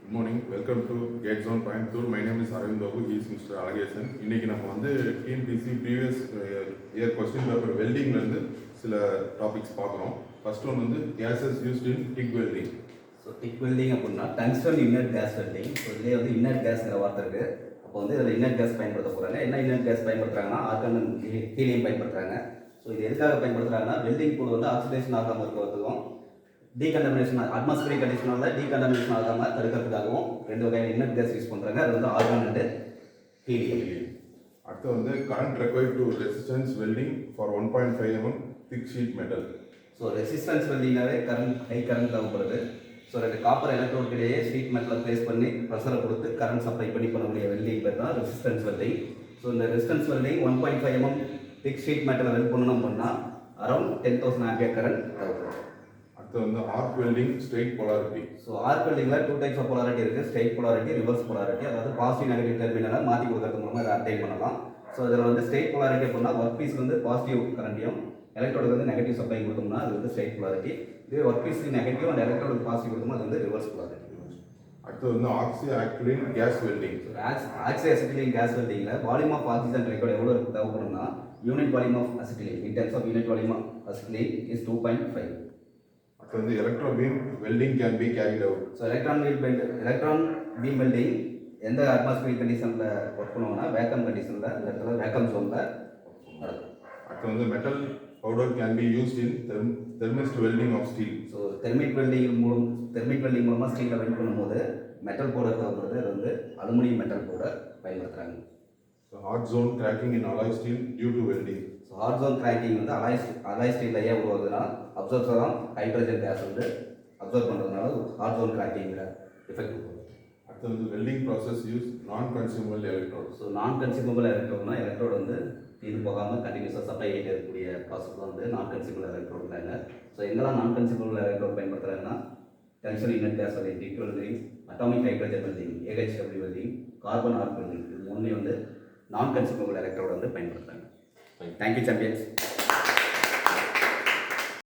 Good morning. Welcome to Gate Zone Coimbatore. My name is Arvind Babu. He is Mr. Alagesan. இன்னைக்கு நம்ம வந்து TNPC previous year question paper வெல்டிங்லேருந்து சில topics பார்க்குறோம். First one வந்து gases used in TIG welding. So TIG welding அப்படின்னா tungsten inert gas welding. So இதுலேயே வந்து இன்னட் கேஸ்ங்கிற வார்த்தை இருக்குது. அப்போ வந்து இதில் இன்னட் கேஸ் பயன்படுத்த போகிறாங்க. என்ன இன்னட் கேஸ் பயன்படுத்துகிறாங்கன்னா ஆர்கான் ஹீலியம் பயன்படுத்துகிறாங்க. ஸோ இது எதுக்காக பயன்படுத்துகிறாங்கன்னா வெல்டிங் கூட வந்து ஆக்சிடேஷன் ஆகாமல் இருக்கிறதுக்கும் டீகண்டமினேஷன் அட்மாஸ்பியரிக் கண்டிஷனில் டீகண்டமினேஷன் ஆகாமல் தடுக்கிறதுக்காகவும் ரெண்டு வகையான இன்னட் கேஸ் யூஸ் பண்ணுறாங்க. அது வந்து ஆர்கான் அண்ட் ஹீலியம். அடுத்து வந்து current required to resistance welding for 1.5 mm thick sheet metal. So resistance வெல்டிங்காகவே ஹை கரண்ட் தேவைப்படுது. ஸோ ரெண்டு காப்பர் எலக்ட்ரோடுக்கிடையே ஷீட் மெட்டலை ப்ளேஸ் பண்ணி ப்ரெஷரை கொடுத்து கரண்ட் சப்ளை பண்ணி பண்ணக்கூடிய வெல்டிங் பேர் தான் ரெசிஸ்டன்ஸ் வெல்டிங். ஸோ இந்த resistance welding 1.5 mm thick sheet மெட்டலை வெல்ட் பண்ணணும் பண்ணால் அரௌண்ட் 10,000 ஆம்பியர் கரண்ட் தேவைப்படும். அடுத்து வந்து arc welding straight polarity. So arc வெல்டிங்கில் 2 டைப்ஸ் ஆஃப் போலாரிட்டி இருக்குது. Straight polarity, reverse polarity. அதாவது பாசிட்டிவ் நெகட்டிவ் டெர்மினலை மாற்றி கொடுக்கறது மூலமாக அதை அட்டைன் பண்ணலாம். ஸோ இதில் வந்து ஸ்ட்ரெயிட் போலாரிட்டி அப்படின்னா ஒர்க் பீஸ் வந்து பாசிட்டிவ் கரண்ட்டையும் எலக்ட்ரோடுக்கு வந்து நெகட்டிவ் சப்ளை கொடுத்தோம்னா அது வந்து ஸ்ட்ரெயிட் போலாரிட்டி. இதே ஒர்க் பீஸுக்கு நெகட்டிவ் அண்ட் எலக்ட்ரோடுக்கு பாசிட்டிவ் கொடுத்தோம்னா அது வந்து ரிவர்ஸ் போலாரிட்டி. அடுத்து வந்து oxy acetylene gas welding. Oxy acetylene gas வெல்டிங்கில் வால்யூம் ஆஃப் ஆக்சிஜன் ரெக்கார்டு எவ்வளோ தேவைப்படும்னா unit volume of acetylene in terms of unit volume of acetylene is 2.5. அடுத்து வந்து electro beam welding can be carried out. So electron beam welding எந்த atmospheric கண்டிஷனில் work பண்ணுவோம்னா vacuum கண்டிஷனில் இந்த இடத்துல வேக்கம் ஜோனில் நடக்கும். அடுத்து வந்து metal powder can be used in thermit welding of steel. So thermit welding மூலமாக ஸ்டீலில் வெல்ட் பண்ணும்போது மெட்டல் பவுடர் தேவைப்படுது. அது வந்து அலுமினியம் மெட்டல் பவுடர் பயன்படுத்துகிறாங்க. So hot zone cracking in alloy steel due to welding. So hot zone cracking வந்து alloy ஸ்டீலில் ஏன் உருவாகுதுன்னா அப்சர்வ் தான் ஹைட்ரஜன் கேஸ் வந்து அப்சர்வ் பண்ணுறதுனால ஹாட் ஜோன் கிராக்கிங்கிற எஃபெக்ட் இருக்கும். அடுத்து வந்து வெல்டிங் ப்ராசஸ் யூஸ் நான் கன்சியூமபிள் எலக்ட்ரோட். ஸோ நான் கன்சியூமபிள் எலக்ட்ரோட்னா எலக்ட்ரோட் வந்து இது போகாமல் கண்டினியூஸாக சப்ளை ஆகிட்டே இருக்கக்கூடிய ப்ராசஸ் தான் வந்து நான் கன்சியூமபிள் எலக்ட்ரோட்னாங்க. ஸோ எங்கெல்லாம் நான் கன்சியூமபிள் எலக்ட்ரோட் பயன்படுத்துகிறாங்கன்னா tungsten inert gas welding, TIG welding, atomic hydrogen welding, AHW welding, carbon arc welding, இது மூணுமே வந்து நான் கன்சியூமபிள் எலக்ட்ரோட் வந்து பயன்படுத்துகிறாங்க. Thank you champions.